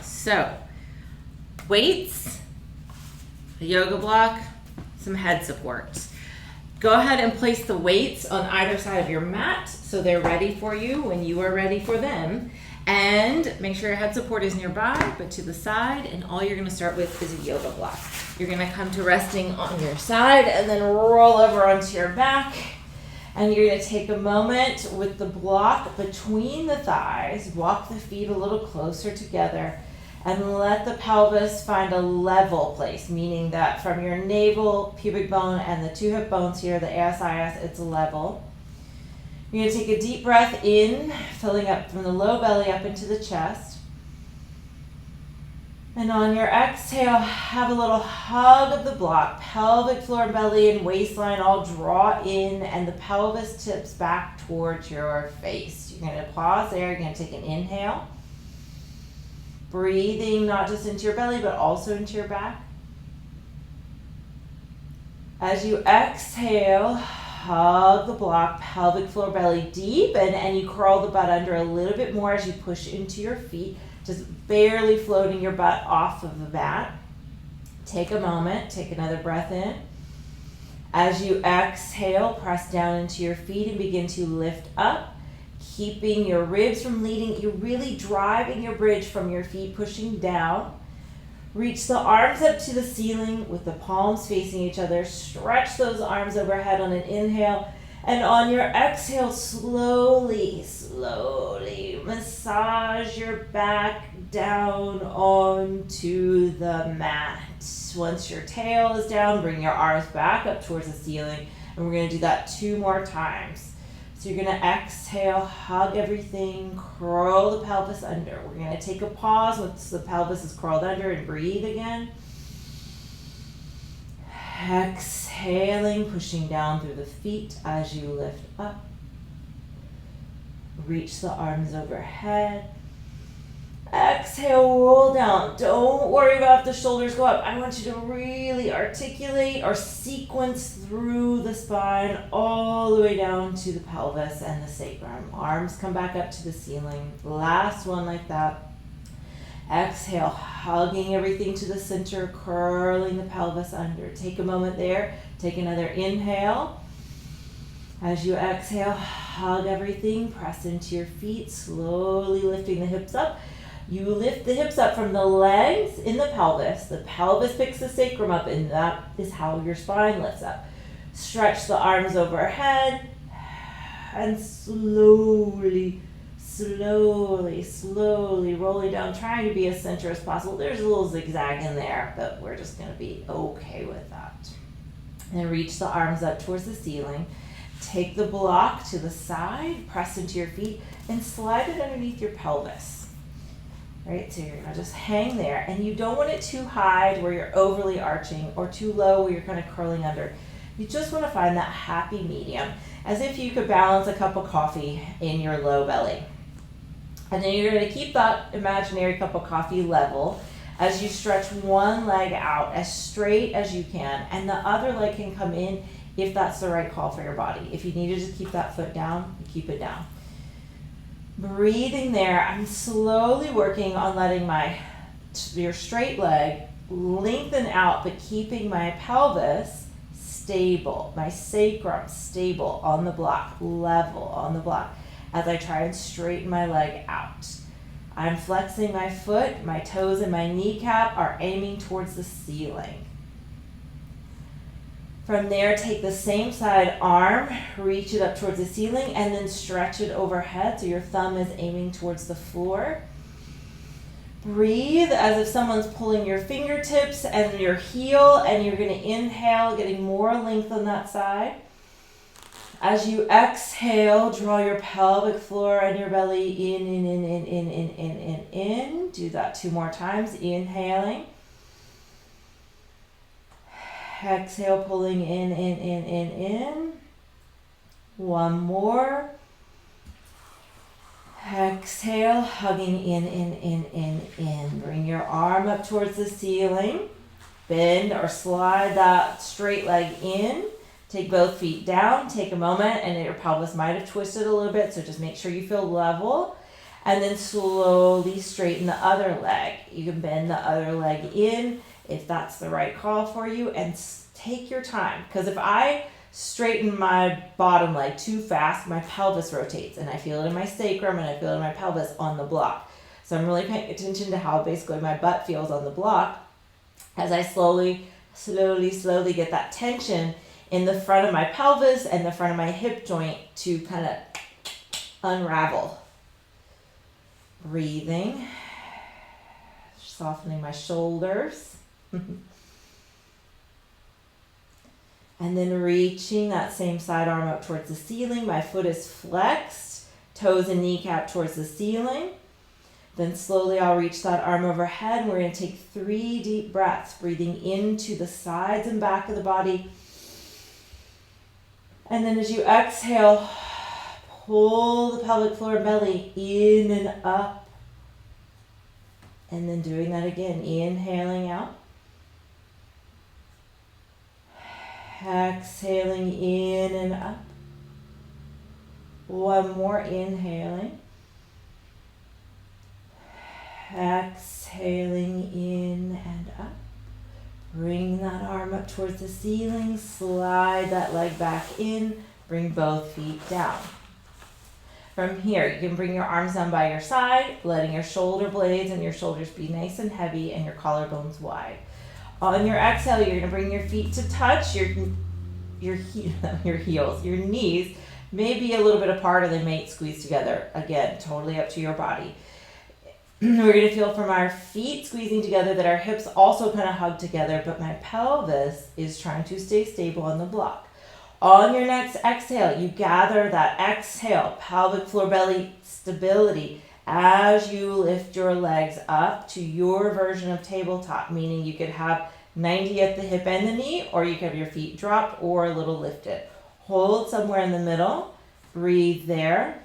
So, weights, a yoga block, some head supports. Go ahead and place the weights on either side of your mat so they're ready for you when you are ready for them. And make sure your head support is nearby, but to the side, and all you're gonna start with is a yoga block. You're gonna come to resting on your side and then roll over onto your back. And you're gonna take a moment with the block between the thighs, walk the feet a little closer together, and let the pelvis find a level place, meaning that from your navel, pubic bone, and the two hip bones here, the ASIS, it's level. You're gonna take a deep breath in, filling up from the low belly up into the chest. And on your exhale, have a little hug of the block. Pelvic floor, belly, and waistline all draw in, and the pelvis tips back towards your face. You're gonna pause there. You're gonna take an inhale. Breathing not just into your belly, but also into your back. As you exhale, hug the block, pelvic floor, belly deep, and you curl the butt under a little bit more as you push into your feet, just barely floating your butt off of the mat. Take a moment, take another breath in. As you exhale, press down into your feet and begin to lift up, keeping your ribs from leading. You're really driving your bridge from your feet, pushing down. Reach the arms up to the ceiling with the palms facing each other. Stretch those arms overhead on an inhale. And on your exhale, slowly massage your back down onto the mat. Once your tail is down, bring your arms back up towards the ceiling. And we're going to do that 2 more times. So you're going to exhale, hug everything, curl the pelvis under. We're going to take a pause once the pelvis is curled under and breathe again. Exhaling, pushing down through the feet as you lift up. Reach the arms overhead. Exhale, roll down. Don't worry about if the shoulders go up. I want you to really articulate or sequence through the spine all the way down to the pelvis and the sacrum. Arms come back up to the ceiling. Last one like that. Exhale, hugging everything to the center, curling the pelvis under. Take a moment there. Take another inhale. As you exhale, hug everything. Press into your feet, slowly lifting the hips up. You lift the hips up from the legs in the pelvis. The pelvis picks the sacrum up, and that is how your spine lifts up. Stretch the arms overhead, and slowly rolling down, trying to be as center as possible. There's a little zigzag in there, but we're just going to be okay with that. And reach the arms up towards the ceiling. Take the block to the side, press into your feet, and slide it underneath your pelvis. Right, so you're gonna just hang there, and you don't want it too high where you're overly arching or too low where you're kind of curling under. You just want to find that happy medium, as if you could balance a cup of coffee in your low belly. And then you're going to keep that imaginary cup of coffee level as you stretch one leg out as straight as you can, and the other leg can come in if that's the right call for your body. If you need to just keep that foot down, keep it down. Breathing there, I'm slowly working on letting your straight leg lengthen out, but keeping my pelvis stable, my sacrum stable on the block, level on the block, as I try and straighten my leg out. I'm flexing my foot, my toes and my kneecap are aiming towards the ceiling. From there, take the same side arm, reach it up towards the ceiling, and then stretch it overhead so your thumb is aiming towards the floor. Breathe as if someone's pulling your fingertips and your heel, and you're going to inhale, getting more length on that side. As you exhale, draw your pelvic floor and your belly in. Do that 2 more times, inhaling. Exhale, pulling in. 1 more. Exhale, hugging in. Bring your arm up towards the ceiling. Bend or slide that straight leg in. Take both feet down. Take a moment, and your pelvis might have twisted a little bit, so just make sure you feel level. And then slowly straighten the other leg. You can bend the other leg in if that's the right call for you, and take your time. Because if I straighten my bottom leg too fast, my pelvis rotates, and I feel it in my sacrum and I feel it in my pelvis on the block. So I'm really paying attention to how basically my butt feels on the block as I slowly get that tension in the front of my pelvis and the front of my hip joint to kind of unravel. Breathing, softening my shoulders. And then reaching that same side arm up towards the ceiling. My foot is flexed, toes and kneecap towards the ceiling. Then slowly I'll reach that arm overhead. We're going to take 3 deep breaths, breathing into the sides and back of the body. And then as you exhale, pull the pelvic floor and belly in and up. And then doing that again, inhaling out. Exhaling in and up. One more, inhaling. Exhaling in and up. Bring that arm up towards the ceiling. Slide that leg back in. Bring both feet down. From here, you can bring your arms down by your side, letting your shoulder blades and your shoulders be nice and heavy and your collarbones wide. On your exhale, you're going to bring your feet to touch your heels. Your knees may be a little bit apart or they may squeeze together. Again, totally up to your body. We're going to feel from our feet squeezing together that our hips also kind of hug together, but my pelvis is trying to stay stable on the block. On your next exhale, you gather that exhale, pelvic floor belly stability as you lift your legs up to your version of tabletop, meaning you could have 90 at the hip and the knee, or you could have your feet dropped or a little lifted. Hold somewhere in the middle, breathe there,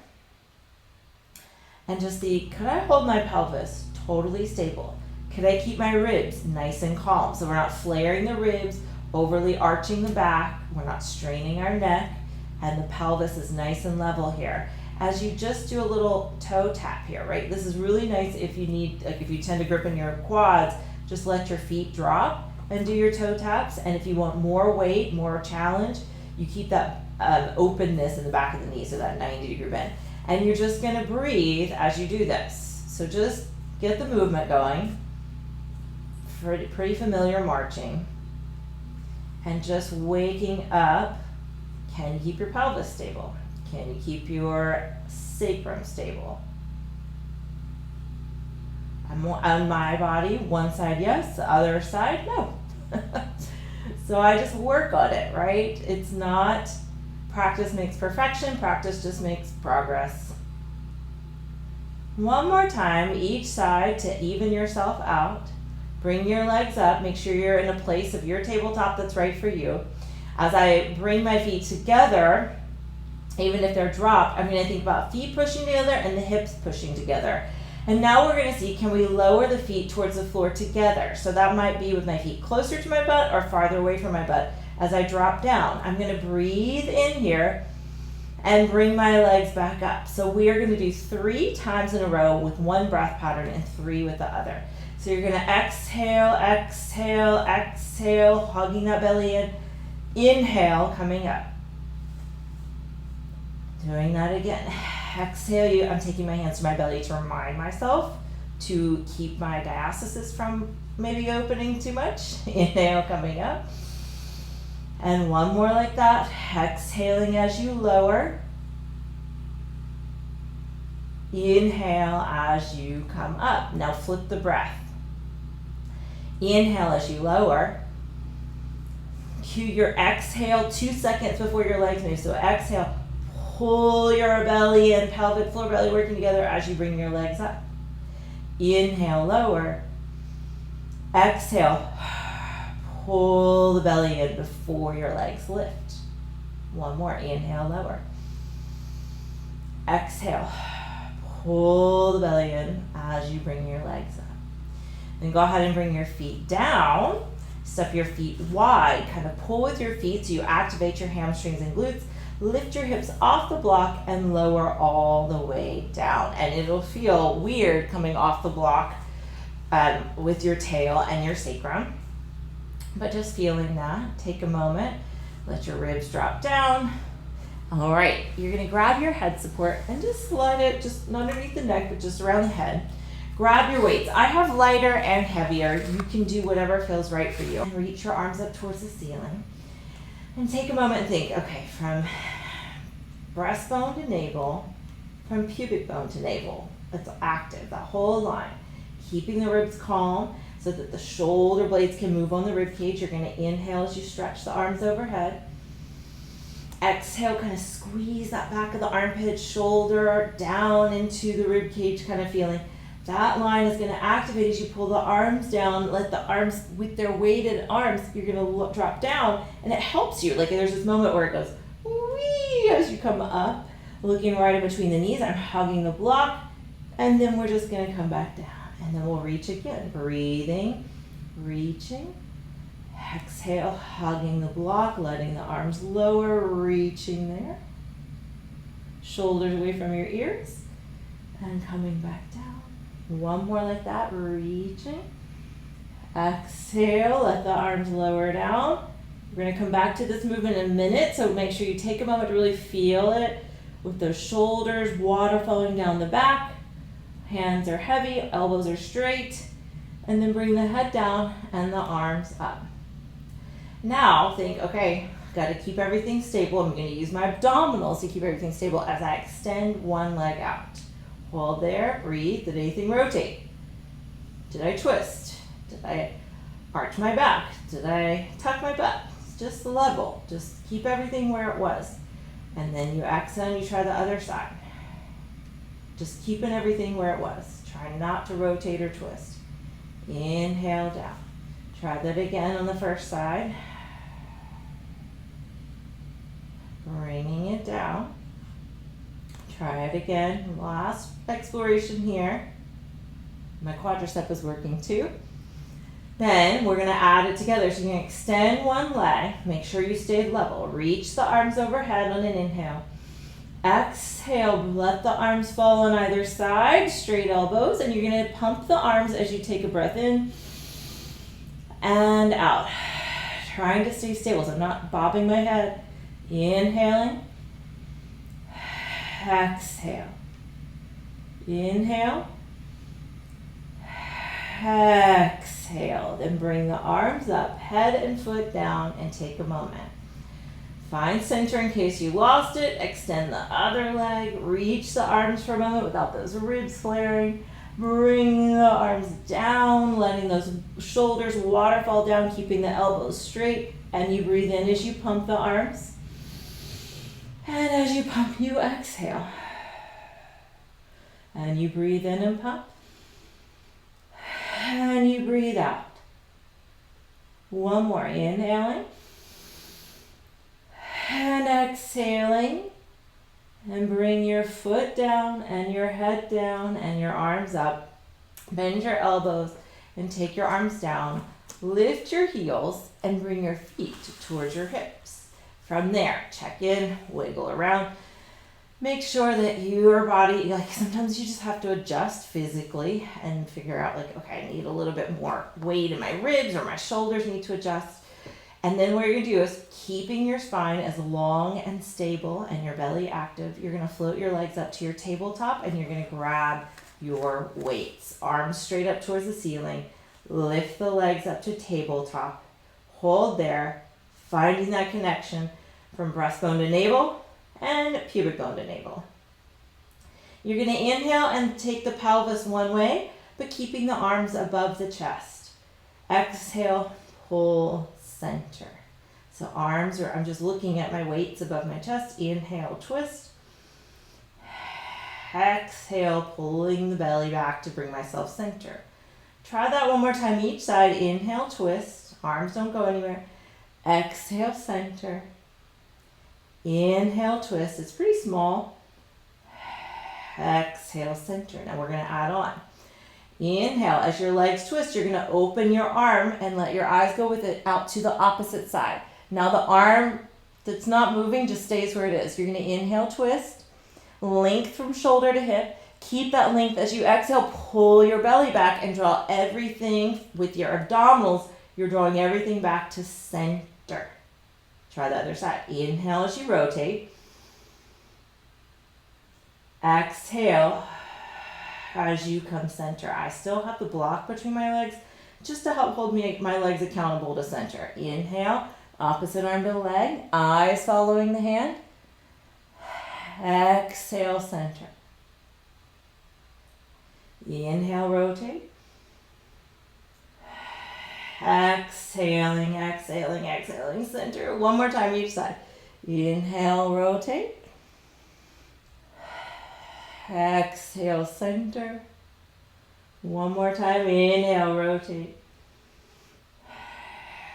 and just see, could I hold my pelvis totally stable? Could I keep my ribs nice and calm? So we're not flaring the ribs, overly arching the back, we're not straining our neck, and the pelvis is nice and level here. As you just do a little toe tap here, right? This is really nice if you need, like if you tend to grip in your quads, just let your feet drop and do your toe taps. And if you want more weight, more challenge, you keep that openness in the back of the knee, so that 90-degree bend. And you're just gonna breathe as you do this. So just get the movement going. Pretty familiar marching. And just waking up. Can you keep your pelvis stable? Can you keep your sacrum stable? On my body, one side yes, the other side no. So I just work on it, right? It's not practice makes perfection, practice just makes progress. One more time, each side to even yourself out. Bring your legs up, make sure you're in a place of your tabletop that's right for you. As I bring my feet together, even if they're dropped, I'm going to think about feet pushing together and the hips pushing together. And now we're going to see, can we lower the feet towards the floor together? So that might be with my feet closer to my butt or farther away from my butt. As I drop down, I'm going to breathe in here and bring my legs back up. So we are going to do 3 times in a row with one breath pattern and 3 with the other. So you're going to exhale, exhale, exhale, hugging that belly in. Inhale, coming up. Doing that again. Exhale, I'm taking my hands to my belly to remind myself to keep my diastasis from maybe opening too much. Inhale, coming up. And one more like that. Exhaling as you lower. Inhale as you come up. Now flip the breath. Inhale as you lower. Cue your exhale 2 seconds before your legs move. So exhale, pull your belly and pelvic floor belly working together as you bring your legs up. Inhale, lower. Exhale, pull the belly in before your legs lift. One more, inhale, lower. Exhale, pull the belly in as you bring your legs up. Then go ahead and bring your feet down. Step your feet wide, kind of pull with your feet so you activate your hamstrings and glutes. Lift your hips off the block and lower all the way down. And it'll feel weird coming off the block with your tail and your sacrum. But just feeling that, take a moment, let your ribs drop down. All right, you're gonna grab your head support and just slide it just underneath the neck, but just around the head. Grab your weights. I have lighter and heavier. You can do whatever feels right for you. And reach your arms up towards the ceiling. And take a moment and think, okay, from breastbone to navel, from pubic bone to navel, it's active, that whole line. Keeping the ribs calm so that the shoulder blades can move on the rib cage. You're gonna inhale as you stretch the arms overhead. Exhale, kind of squeeze that back of the armpit, shoulder down into the rib cage, kind of feeling. That line is going to activate as you pull the arms down. Let the arms, with their weighted arms, you're going to drop down, and it helps you. Like there's this moment where it goes, wee, as you come up, looking right in between the knees. I'm hugging the block, and then we're just going to come back down. And then we'll reach again. Breathing, reaching. Exhale, hugging the block, letting the arms lower, reaching there. Shoulders away from your ears, and coming back down. One more like that, reaching. Exhale, let the arms lower down. We're gonna come back to this movement in a minute, so make sure you take a moment to really feel it with those shoulders, water flowing down the back. Hands are heavy, elbows are straight, and then bring the head down and the arms up. Now think, okay, gotta keep everything stable. I'm gonna use my abdominals to keep everything stable as I extend one leg out. Hold there, breathe. Did anything rotate? Did I twist? Did I arch my back? Did I tuck my butt? It's just level. Just keep everything where it was. And then you exhale and you try the other side. Just keeping everything where it was. Try not to rotate or twist. Inhale down. Try that again on the first side. Bringing it down. Try it again. Last exploration here. My quadricep is working too. Then we're going to add it together. So you're going to extend one leg. Make sure you stay level. Reach the arms overhead on an inhale. Exhale, let the arms fall on either side, straight elbows, and you're going to pump the arms as you take a breath in and out. Trying to stay stable, so I'm not bobbing my head. Inhaling. Exhale. Inhale. Exhale. Then bring the arms up, head and foot down, and take a moment. Find center in case you lost it. Extend the other leg. Reach the arms for a moment without those ribs flaring. Bring the arms down, letting those shoulders waterfall down, keeping the elbows straight. And you breathe in as you pump the arms. And as you pump, you exhale. And you breathe in and pump. And you breathe out. One more. Inhaling. And exhaling. And bring your foot down and your head down and your arms up. Bend your elbows and take your arms down. Lift your heels and bring your feet towards your hips. From there, check in, wiggle around. Make sure that your body, like sometimes you just have to adjust physically and figure out like, okay, I need a little bit more weight in my ribs or my shoulders need to adjust. And then what you're gonna do is keeping your spine as long and stable and your belly active, you're gonna float your legs up to your tabletop and you're gonna grab your weights. Arms straight up towards the ceiling. Lift the legs up to tabletop. Hold there, finding that connection from breastbone to navel and pubic bone to navel. You're going to inhale and take the pelvis one way, but keeping the arms above the chest. Exhale, pull center. So arms are, I'm just looking at my weights above my chest. Inhale, twist. Exhale, pulling the belly back to bring myself center. Try that one more time each side. Inhale, twist. Arms don't go anywhere. Exhale, center. Inhale, twist. It's pretty small. Exhale, center. Now we're going to add on. Inhale. As your legs twist, you're going to open your arm and let your eyes go with it out to the opposite side. Now the arm If it's not moving, just stays where it is. You're going to inhale, twist, length from shoulder to hip. Keep that length as you exhale, pull your belly back and draw everything with your abdominals. You're drawing everything back to center. Try the other side. Inhale as you rotate. Exhale as you come center. I still have the block between my legs just to help hold my legs accountable to center. Inhale, opposite arm to leg, eyes following the hand. Exhale, center. Inhale, rotate. Exhaling, exhaling, exhaling, center. One more time each side. Inhale, rotate. Exhale, center. One more time. Inhale, rotate.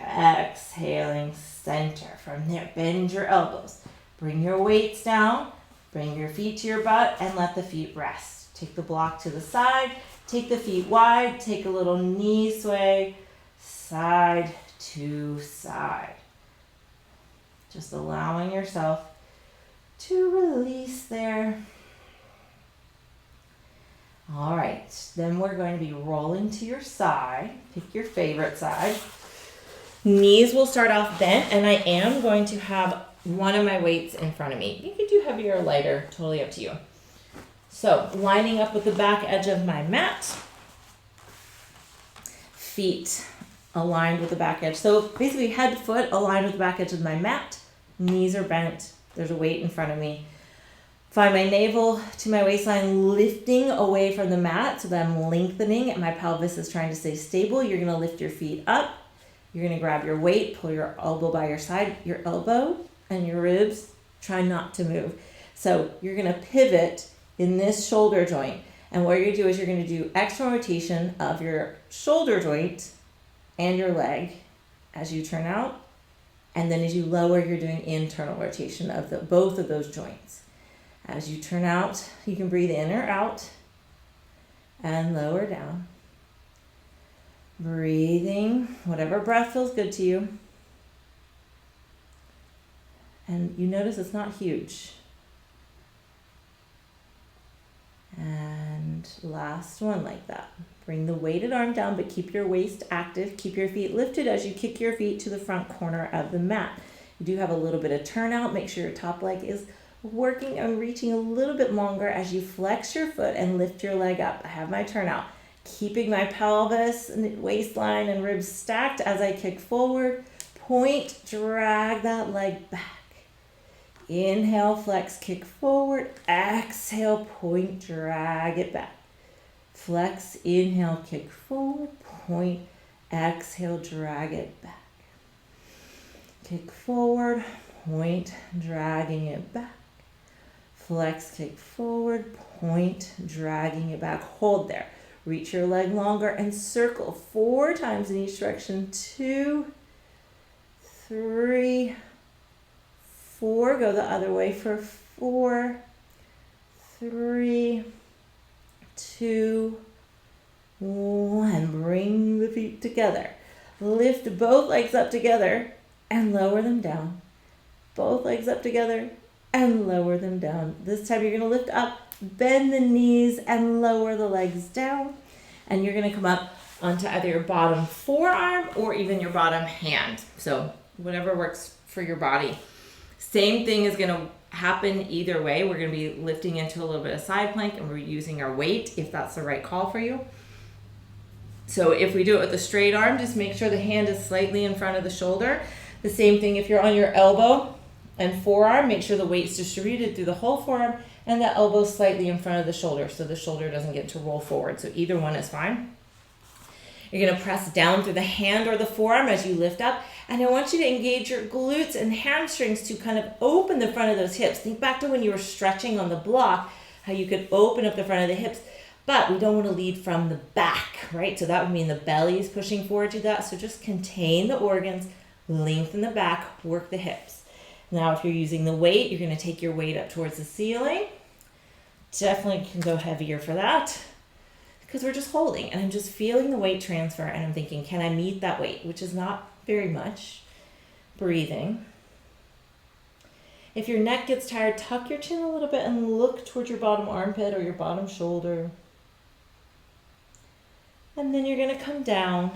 Exhaling, center. From there, bend your elbows. Bring your weights down. Bring your feet to your butt and let the feet rest. Take the block to the side. Take the feet wide. Take a little knee sway. Side to side. Just allowing yourself to release there. All right, then we're going to be rolling to your side. Pick your favorite side. Knees will start off bent, and I am going to have one of my weights in front of me. You could do heavier or lighter, totally up to you. So, lining up with the back edge of my mat. Feet aligned with the back edge. So basically head, foot aligned with the back edge of my mat. Knees are bent. There's a weight in front of me. Find my navel to my waistline, lifting away from the mat so that I'm lengthening and my pelvis is trying to stay stable. You're going to lift your feet up. You're going to grab your weight, pull your elbow by your side, your elbow and your ribs. Try not to move. So you're going to pivot in this shoulder joint. And what you're going to do is you're going to do external rotation of your shoulder joint and your leg as you turn out. And then as you lower, you're doing internal rotation of both of those joints. As you turn out, you can breathe in or out and lower down. Breathing, whatever breath feels good to you. And you notice it's not huge. And last one like that. Bring the weighted arm down, but keep your waist active. Keep your feet lifted as you kick your feet to the front corner of the mat. You do have a little bit of turnout. Make sure your top leg is working and reaching a little bit longer as you flex your foot and lift your leg up. I have my turnout. Keeping my pelvis, waistline, and ribs stacked as I kick forward. Point, drag that leg back. Inhale, flex, kick forward. Exhale, point, drag it back. Flex, inhale, kick forward. Point, exhale, drag it back. Kick forward, point, dragging it back. Flex, kick forward, point, dragging it back. Hold there. Reach your leg longer and circle 4 times in each direction. 2, 3, 4. Go the other way for 4, 3, 2, 1. Bring the feet together. Lift both legs up together and lower them down. Both legs up together and lower them down. This time you're going to lift up, bend the knees and lower the legs down. And you're going to come up onto either your bottom forearm or even your bottom hand. So whatever works for your body. Same thing is going to happen either way. We're going to be lifting into a little bit of side plank and we're using our weight if that's the right call for you. So if we do it with a straight arm, just make sure the hand is slightly in front of the shoulder. The same thing if you're on your elbow and forearm, make sure the weight's distributed through the whole forearm and the elbow slightly in front of the shoulder so the shoulder doesn't get to roll forward. So either one is fine. You're going to press down through the hand or the forearm as you lift up. And I want you to engage your glutes and hamstrings to kind of open the front of those hips. Think back to when you were stretching on the block, how you could open up the front of the hips. But we don't want to lead from the back, right? So that would mean the belly is pushing forward to that. So just contain the organs, lengthen the back, work the hips. Now, if you're using the weight, you're going to take your weight up towards the ceiling. Definitely can go heavier for that because we're just holding and I'm just feeling the weight transfer and I'm thinking, can I meet that weight? Which is not very much. Breathing. If your neck gets tired, tuck your chin a little bit and look towards your bottom armpit or your bottom shoulder. And then you're gonna come down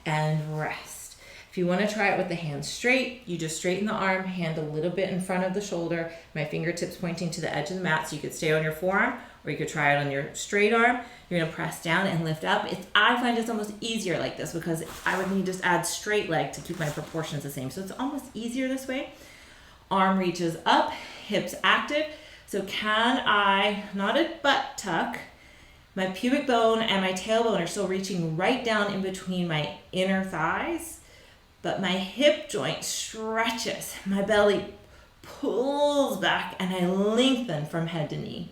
and rest. If you wanna try it with the hands straight, you just straighten the arm, hand a little bit in front of the shoulder, my fingertips pointing to the edge of the mat, so you could stay on your forearm, or you could try it on your straight arm. You're gonna press down and lift up. I find it's almost easier like this because I would need to just add straight leg to keep my proportions the same. So it's almost easier this way. Arm reaches up, hips active. So can I, not a butt tuck, my pubic bone and my tailbone are still reaching right down in between my inner thighs, but my hip joint stretches. My belly pulls back and I lengthen from head to knee.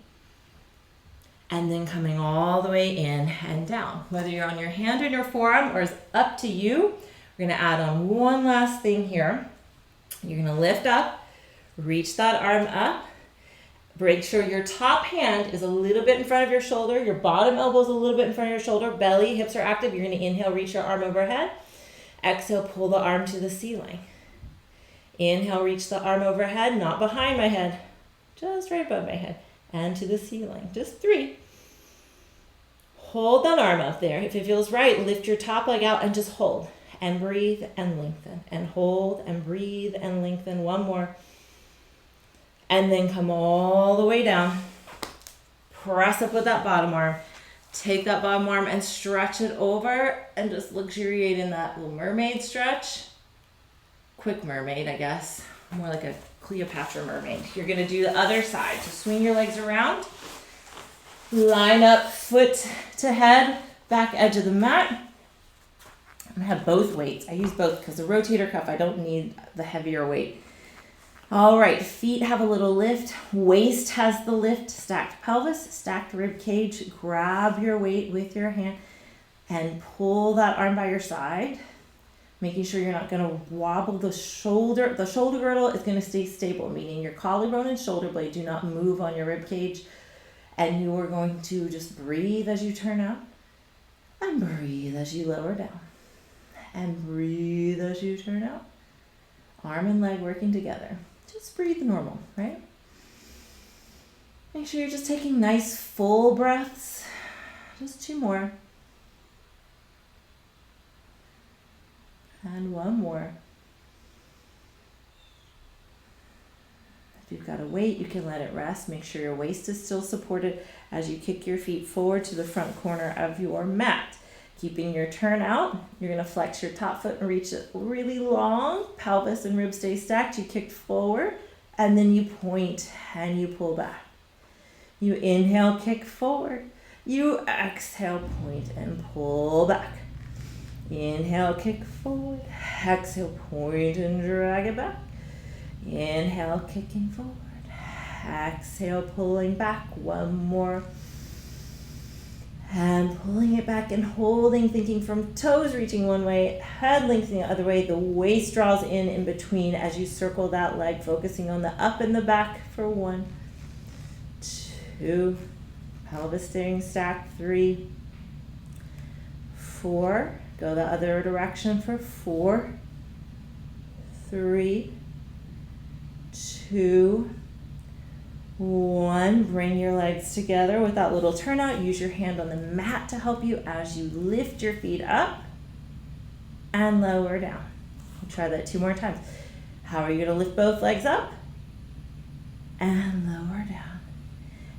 And then coming all the way in and down. Whether you're on your hand or your forearm or it's up to you, we're gonna add on one last thing here. You're gonna lift up, reach that arm up, make sure your top hand is a little bit in front of your shoulder, your bottom elbow is a little bit in front of your shoulder, belly, hips are active. You're gonna inhale, reach your arm overhead. Exhale, pull the arm to the ceiling. Inhale, reach the arm overhead, not behind my head, just right above my head, and to the ceiling. Just 3. Hold that arm up there. If it feels right, lift your top leg out and just hold. And breathe and lengthen. And hold and breathe and lengthen. One more. And then come all the way down. Press up with that bottom arm. Take that bottom arm and stretch it over and just luxuriate in that little mermaid stretch. Quick mermaid, I guess. More like a Cleopatra mermaid. You're gonna do the other side. So swing your legs around. Line up foot to head, back edge of the mat. I'm gonna have both weights. I use both because the rotator cuff, I don't need the heavier weight. All right, feet have a little lift. Waist has the lift. Stacked pelvis, stacked rib cage. Grab your weight with your hand and pull that arm by your side. Making sure you're not gonna wobble the shoulder. The shoulder girdle is gonna stay stable, meaning your collarbone and shoulder blade do not move on your rib cage. And you are going to just breathe as you turn out and breathe as you lower down and breathe as you turn out. Arm and leg working together. Just breathe normal, right? Make sure you're just taking nice full breaths. Just 2 more. And 1 more. If you've got a weight, you can let it rest. Make sure your waist is still supported as you kick your feet forward to the front corner of your mat. Keeping your turn out, you're gonna flex your top foot and reach it really long. Pelvis and ribs stay stacked. You kick forward and then you point and you pull back. You inhale, kick forward. You exhale, point and pull back. Inhale, kick forward. Exhale, point and drag it back. Inhale, kicking forward. Exhale, pulling back. 1 more. And pulling it back and holding, thinking from toes reaching one way, head lengthening the other way. The waist draws in between as you circle that leg, focusing on the up and the back for 1, 2, pelvis staying stacked, 3, 4. Go the other direction for 4, 3, 2, 1. Bring your legs together with that little turnout. Use your hand on the mat to help you as you lift your feet up and lower down. Try that 2 more times. How are you going to lift both legs up and lower down?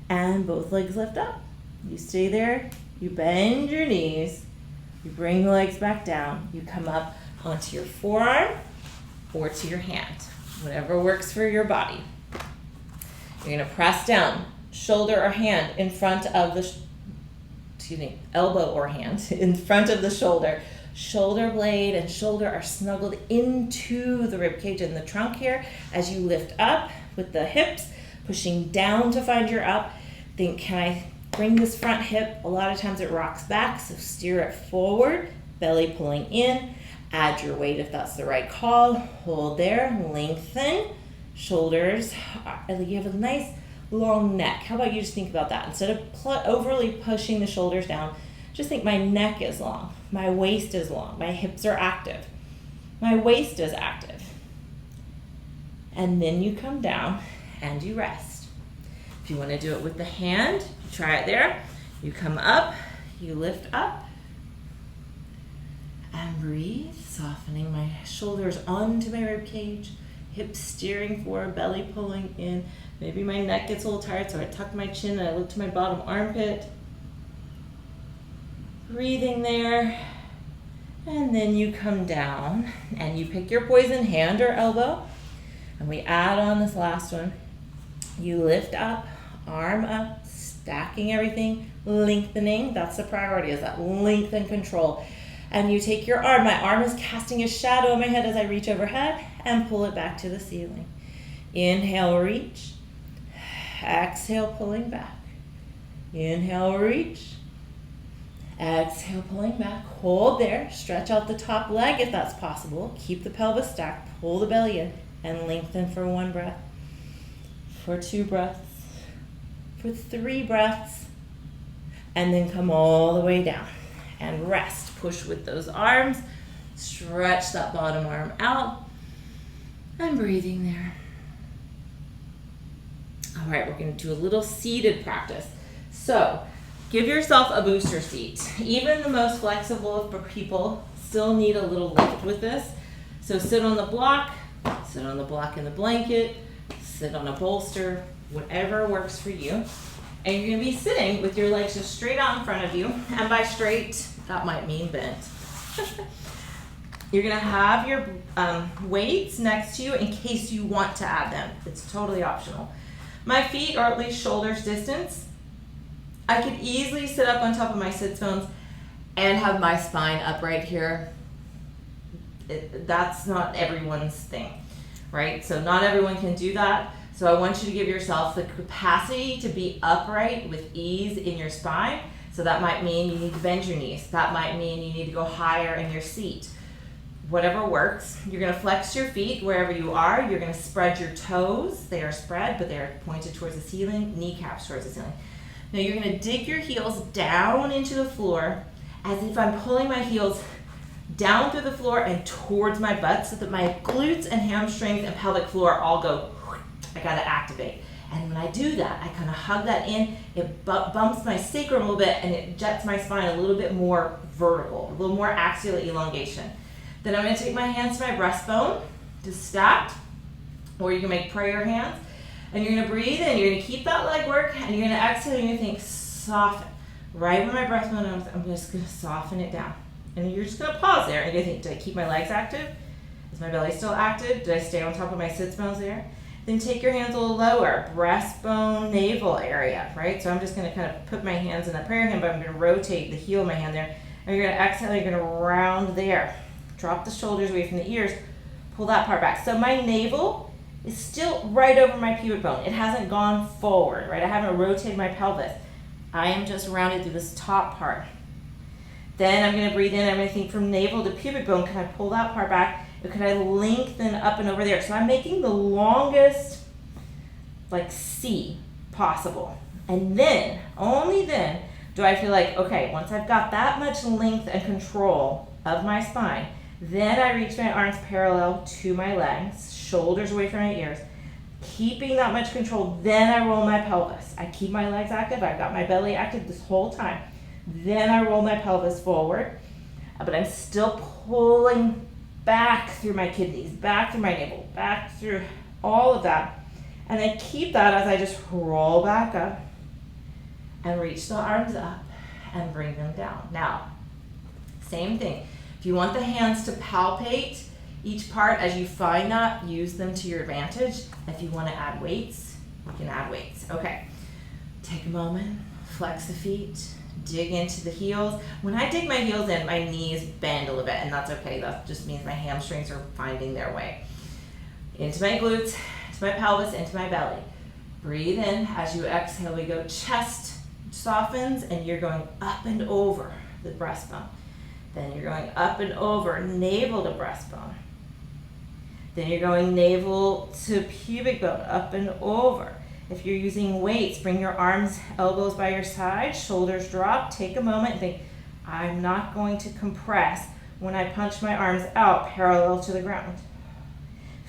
And both legs lift up. You stay there. You bend your knees. You bring the legs back down. You come up onto your forearm or to your hand, whatever works for your body. You're gonna press down, shoulder or hand in front of the, elbow or hand in front of the shoulder. Shoulder blade and shoulder are snuggled into the rib cage and the trunk here. As you lift up with the hips, pushing down to find your up. Think, can I bring this front hip? A lot of times it rocks back, so steer it forward, belly pulling in. Add your weight if that's the right call. Hold there, lengthen. Shoulders, you have a nice long neck. How about you just think about that? Instead of overly pushing the shoulders down, just think my neck is long, my waist is long, my hips are active, my waist is active. And then you come down and you rest. If you want to do it with the hand, try it there. You come up, you lift up, and breathe, softening my shoulders onto my rib cage, hips steering forward, belly pulling in. Maybe my neck gets a little tired, so I tuck my chin and I look to my bottom armpit. Breathing there. And then you come down and you pick your poison hand or elbow. And we add on this last one. You lift up, arm up, stacking everything, lengthening. That's the priority, is that length and control. And you take your arm, my arm is casting a shadow on my head as I reach overhead, and pull it back to the ceiling. Inhale, reach. Exhale, pulling back. Inhale, reach. Exhale, pulling back. Hold there. Stretch out the top leg if that's possible. Keep the pelvis stacked. Pull the belly in and lengthen for 1 breath, for 2 breaths, for 3 breaths, and then come all the way down and rest. Push with those arms. Stretch that bottom arm out. And breathing there. All right, we're going to do a little seated practice. So give yourself a booster seat. Even the most flexible of people still need a little lift with this. So sit on the block in the blanket, sit on a bolster, whatever works for you. And you're going to be sitting with your legs just straight out in front of you. And by straight, that might mean bent. You're going to have your weights next to you in case you want to add them. It's totally optional. My feet are at least shoulders distance. I could easily sit up on top of my sit bones and have my spine upright here. That's not everyone's thing, right? So not everyone can do that. So I want you to give yourself the capacity to be upright with ease in your spine. So that might mean you need to bend your knees. That might mean you need to go higher in your seat. Whatever works. You're going to flex your feet wherever you are. You're going to spread your toes. They are spread, but they are pointed towards the ceiling, kneecaps towards the ceiling. Now you're going to dig your heels down into the floor as if I'm pulling my heels down through the floor and towards my butt so that my glutes and hamstrings and pelvic floor all go, I got to activate. And when I do that, I kind of hug that in, it bumps my sacrum a little bit and it jets my spine a little bit more vertical, a little more axial elongation. Then I'm going to take my hands to my breastbone, just stacked, or you can make prayer hands. And you're going to breathe in, you're going to keep that leg work, and you're going to exhale, and you're going to think, soften. Right where my breastbone is, I'm just going to soften it down. And you're just going to pause there, and you're going to think, did I keep my legs active? Is my belly still active? Did I stay on top of my sits bones there? Then take your hands a little lower, breastbone, navel area, right? So I'm just going to kind of put my hands in that prayer hand, but I'm going to rotate the heel of my hand there. And you're going to exhale, you're going to round there. Drop the shoulders away from the ears, pull that part back. So my navel is still right over my pubic bone. It hasn't gone forward, right? I haven't rotated my pelvis. I am just rounded through this top part. Then I'm going to breathe in. I'm going to think from navel to pubic bone. Can I pull that part back? Or can I lengthen up and over there? So I'm making the longest, like C possible. And then, only then, do I feel like, okay, once I've got that much length and control of my spine, then I reach my arms parallel to my legs, shoulders away from my ears, keeping that much control. Then I roll my pelvis. I keep my legs active. I've got my belly active this whole time. Then I roll my pelvis forward, but I'm still pulling back through my kidneys, back through my navel, back through all of that. And I keep that as I just roll back up and reach the arms up and bring them down. Now, same thing. If you want the hands to palpate each part as you find that, use them to your advantage. If you want to add weights, you can add weights. Okay, take a moment, flex the feet, dig into the heels. When I dig my heels in, my knees bend a little bit, and that's okay. That just means my hamstrings are finding their way. Into my glutes, into my pelvis, into my belly. Breathe in. As you exhale, we go chest softens, and you're going up and over the breastbone. Then you're going up and over, navel to breastbone. Then you're going navel to pubic bone, up and over. If you're using weights, bring your arms, elbows by your side, shoulders drop. Take a moment and think, I'm not going to compress when I punch my arms out parallel to the ground.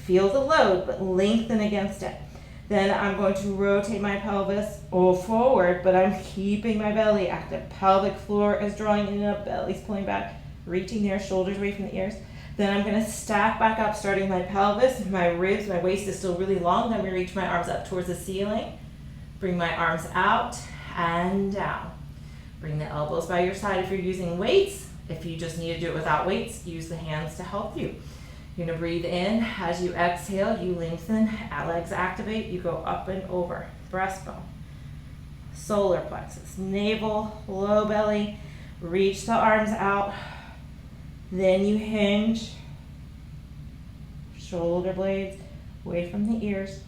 Feel the load, but lengthen against it. Then I'm going to rotate my pelvis forward, but I'm keeping my belly active. Pelvic floor is drawing in and up, belly's pulling back, reaching there, shoulders away from the ears. Then I'm gonna stack back up, starting my pelvis, my ribs, my waist is still really long. Then I'm gonna reach my arms up towards the ceiling. Bring my arms out and down. Bring the elbows by your side if you're using weights. If you just need to do it without weights, use the hands to help you. You're gonna breathe in. As you exhale, you lengthen, legs activate, you go up and over. Breastbone, solar plexus, navel, low belly, reach the arms out. Then you hinge, shoulder blades away from the ears.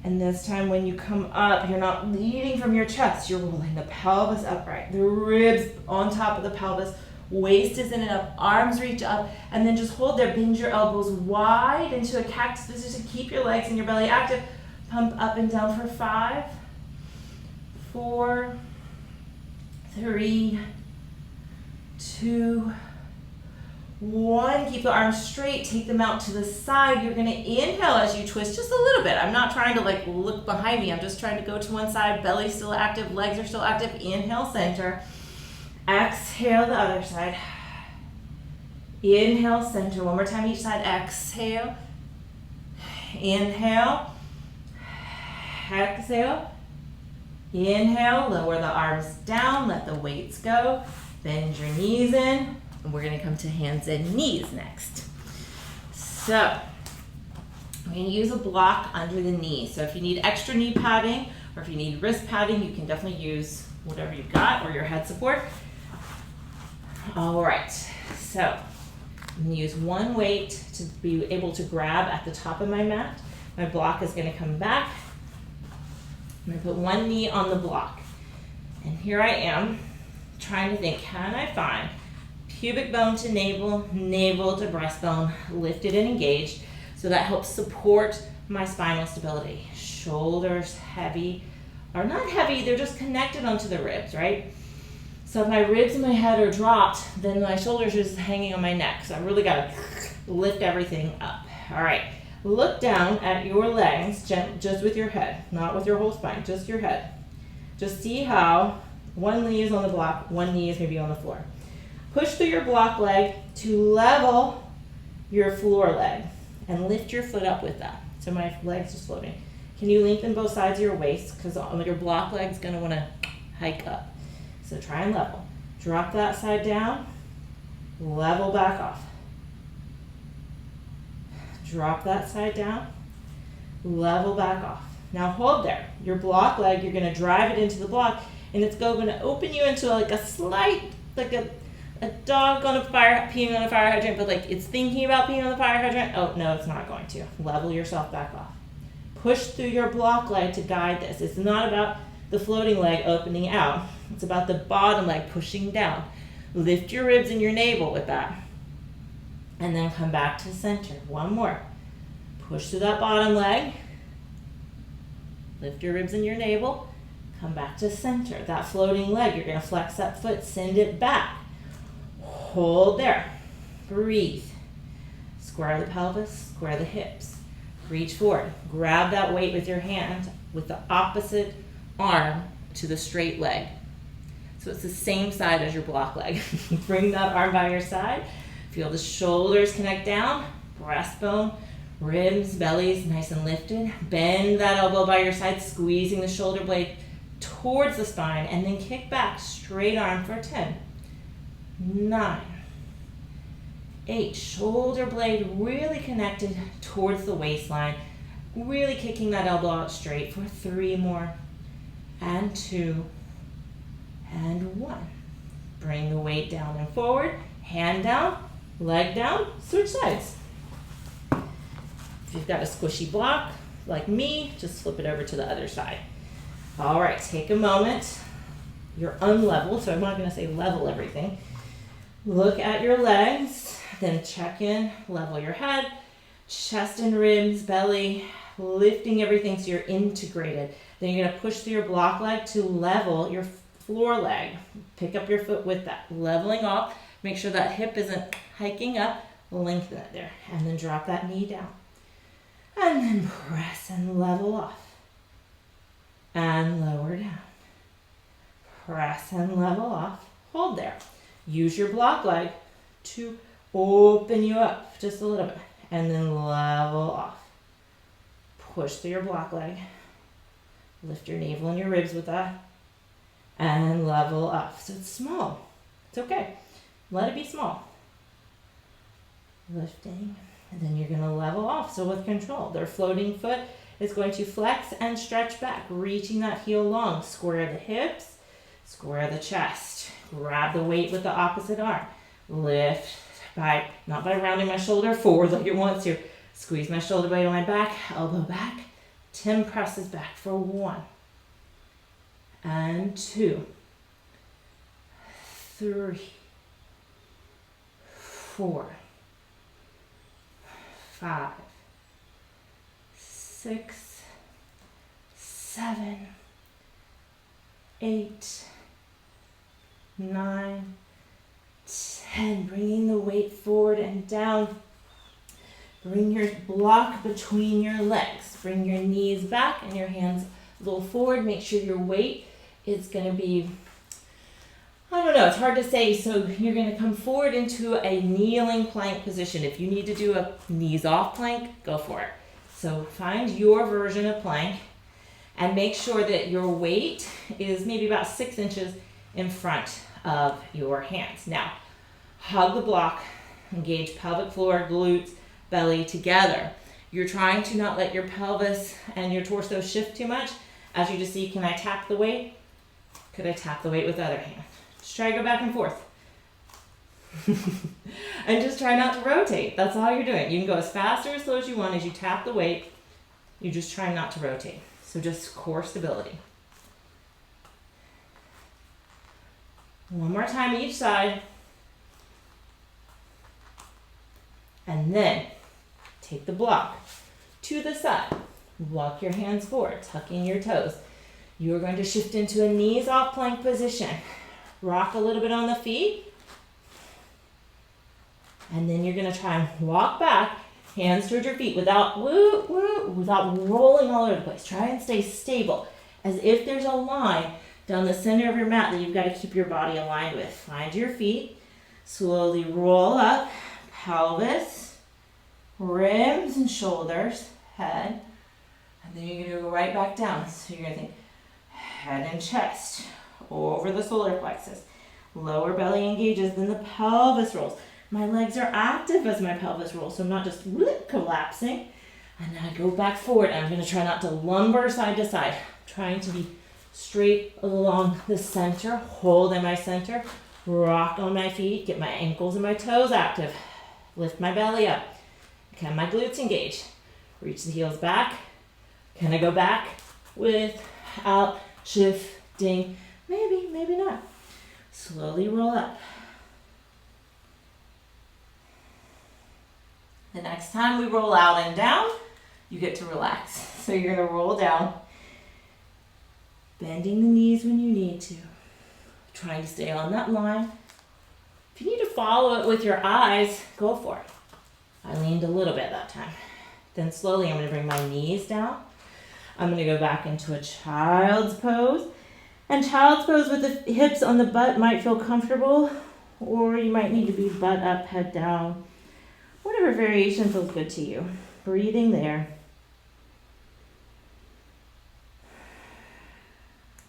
And this time when you come up, you're not leading from your chest, you're rolling the pelvis upright, the ribs on top of the pelvis, waist is in and up, arms reach up, and then just hold there, bend your elbows wide into a cactus position to keep your legs and your belly active. Pump up and down for 5, 4, 3, 2, 1. Keep the arms straight, take them out to the side. You're gonna inhale as you twist just a little bit. I'm not trying to like look behind me. I'm just trying to go to one side. Belly still active, legs are still active. Inhale, center. Exhale, the other side. Inhale, center. One more time each side. Exhale. Inhale. Exhale. Inhale, lower the arms down, let the weights go. Bend your knees in, and we're gonna come to hands and knees next. So, we're gonna use a block under the knee. So if you need extra knee padding, or if you need wrist padding, you can definitely use whatever you've got, or your head support. All right, so I'm gonna use one weight to be able to grab at the top of my mat. My block is gonna come back. I'm gonna put one knee on the block. And here I am, trying to think, can I find pubic bone to navel, navel to breastbone, lifted and engaged, so that helps support my spinal stability. Shoulders heavy, or not heavy, they're just connected onto the ribs, right? So if my ribs and my head are dropped, then my shoulders are just hanging on my neck. So I really gotta lift everything up. All right, look down at your legs, just with your head, not with your whole spine, just your head. Just see how one knee is on the block, one knee is maybe on the floor. Push through your block leg to level your floor leg and lift your foot up with that. So my leg's just floating. Can you lengthen both sides of your waist? Because your block leg's gonna wanna hike up. So try and level. Drop that side down, level back off. Drop that side down, level back off. Now hold there. Your block leg, you're gonna drive it into the block, and it's gonna open you into like a slight, like a dog on a fire, peeing on a fire hydrant, but like it's thinking about peeing on the fire hydrant. Oh, no, it's not going to. Level yourself back off. Push through your block leg to guide this. It's not about the floating leg opening out. It's about the bottom leg pushing down. Lift your ribs and your navel with that. And then come back to center. One more. Push through that bottom leg. Lift your ribs and your navel. Come back to center. That floating leg, you're gonna flex that foot, send it back. Hold there. Breathe. Square the pelvis, square the hips. Reach forward. Grab that weight with your hand with the opposite arm to the straight leg. So it's the same side as your block leg. Bring that arm by your side. Feel the shoulders connect down, breastbone, ribs, bellies nice and lifted. Bend that elbow by your side, squeezing the shoulder blade towards the spine, and then kick back, straight arm for 10, 9, 8, shoulder blade really connected towards the waistline, really kicking that elbow out straight for 3 more, and 2, and 1. Bring the weight down and forward, hand down, leg down, switch sides. If you've got a squishy block, like me, just flip it over to the other side. All right, take a moment. You're unlevel, so I'm not gonna say level everything. Look at your legs, then check in, level your head, chest and ribs, belly, lifting everything so you're integrated. Then you're gonna push through your block leg to level your floor leg. Pick up your foot with that, leveling off. Make sure that hip isn't hiking up. Lengthen it there. And then drop that knee down. And then press and level off. And lower down. Press and level off. Hold there. Use your block leg to open you up just a little bit. And then level off. Push through your block leg. Lift your navel and your ribs with that. And level up. So it's small. It's okay. Let it be small. Lifting. And then you're going to level off. So with control, their floating foot is going to flex and stretch back, reaching that heel long. Square the hips, square the chest. Grab the weight with the opposite arm. Lift by, not by rounding my shoulder forward like you want to. Squeeze my shoulder blade on my back, elbow back. 10 presses back for 1. And 2. 3. 4. 5. 6. 7. 8. 9. 10. Bringing the weight forward and down. Bring your block between your legs. Bring your knees back and your hands a little forward. Make sure your weight is going to be, I don't know, it's hard to say. So you're going to come forward into a kneeling plank position. If you need to do a knees off plank, go for it. So find your version of plank and make sure that your weight is maybe about 6 inches in front of your hands. Now, hug the block, engage pelvic floor, glutes, belly together. You're trying to not let your pelvis and your torso shift too much. As you just see, can I tap the weight? Could I tap the weight with the other hand? Just try to go back and forth. And just try not to rotate. That's all you're doing. You can go as fast or as slow as you want as you tap the weight. You just try not to rotate. So just core stability. One more time each side. And then take the block to the side. Walk your hands forward, tucking your toes. You're going to shift into a knees off plank position. Rock a little bit on the feet. And then you're going to try and walk back, hands towards your feet without rolling all over the place. Try and stay stable, as if there's a line down the center of your mat that you've got to keep your body aligned with. Find your feet. Slowly roll up, pelvis, ribs and shoulders, head. And then you're going to go right back down. So you're going to think head and chest over the solar plexus. Lower belly engages, then the pelvis rolls. My legs are active as my pelvis rolls, so I'm not just collapsing. And then I go back forward, and I'm going to try not to lumbar side to side. I'm trying to be straight along the center, hold in my center, rock on my feet, get my ankles and my toes active. Lift my belly up. Can my glutes engage? Reach the heels back. Can I go back without shifting? Maybe, maybe not. Slowly roll up. The next time we roll out and down, you get to relax. So you're going to roll down, bending the knees when you need to, trying to stay on that line. If you need to follow it with your eyes, go for it. I leaned a little bit that time. Then slowly I'm going to bring my knees down. I'm going to go back into a child's pose. And child's pose with the hips on the butt might feel comfortable, or you might need to be butt up, head down. Whatever variation feels good to you. Breathing there.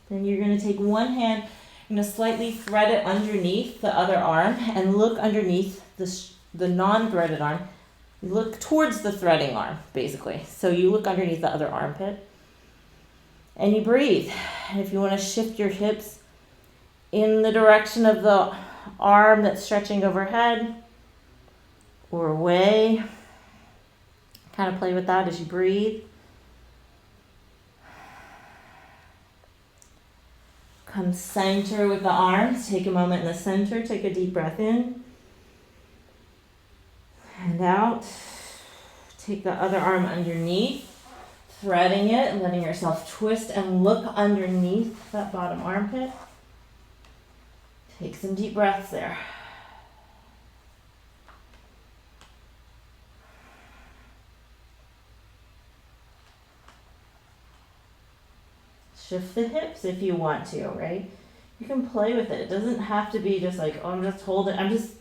Then you're going to take one hand, you're going to slightly thread it underneath the other arm and look underneath the non-threaded arm. You look towards the threading arm, basically. So you look underneath the other armpit and you breathe. And if you want to shift your hips in the direction of the arm that's stretching overhead, or away. Kind of play with that as you breathe. Come center with the arms. Take a moment in the center. Take a deep breath in. And out. Take the other arm underneath. Threading it and letting yourself twist and look underneath that bottom armpit. Take some deep breaths there. Shift the hips if you want to, right? You can play with it. It doesn't have to be just like, oh, I'm just holding, I'm just,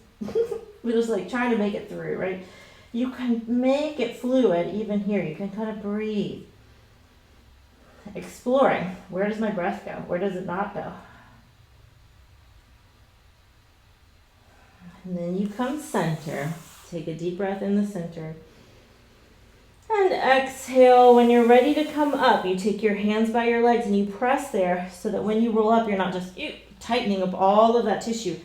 we're just like trying to make it through, right? You can make it fluid even here. You can kind of breathe. Exploring. Where does my breath go? Where does it not go? And then you come center. Take a deep breath in the center. And exhale. When you're ready to come up, you take your hands by your legs and you press there so that when you roll up, you're not just tightening up all of that tissue.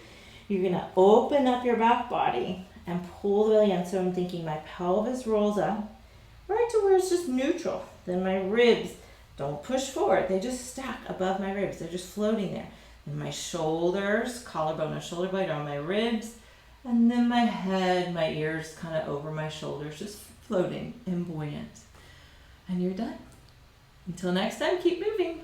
You're going to open up your back body and pull the belly in. So I'm thinking my pelvis rolls up right to where it's just neutral. Then my ribs don't push forward. They just stack above my ribs. They're just floating there. And my shoulders, collarbone and shoulder blade are on my ribs. And then my head, my ears kind of over my shoulders, just floating and buoyant. And you're done. Until next time, keep moving.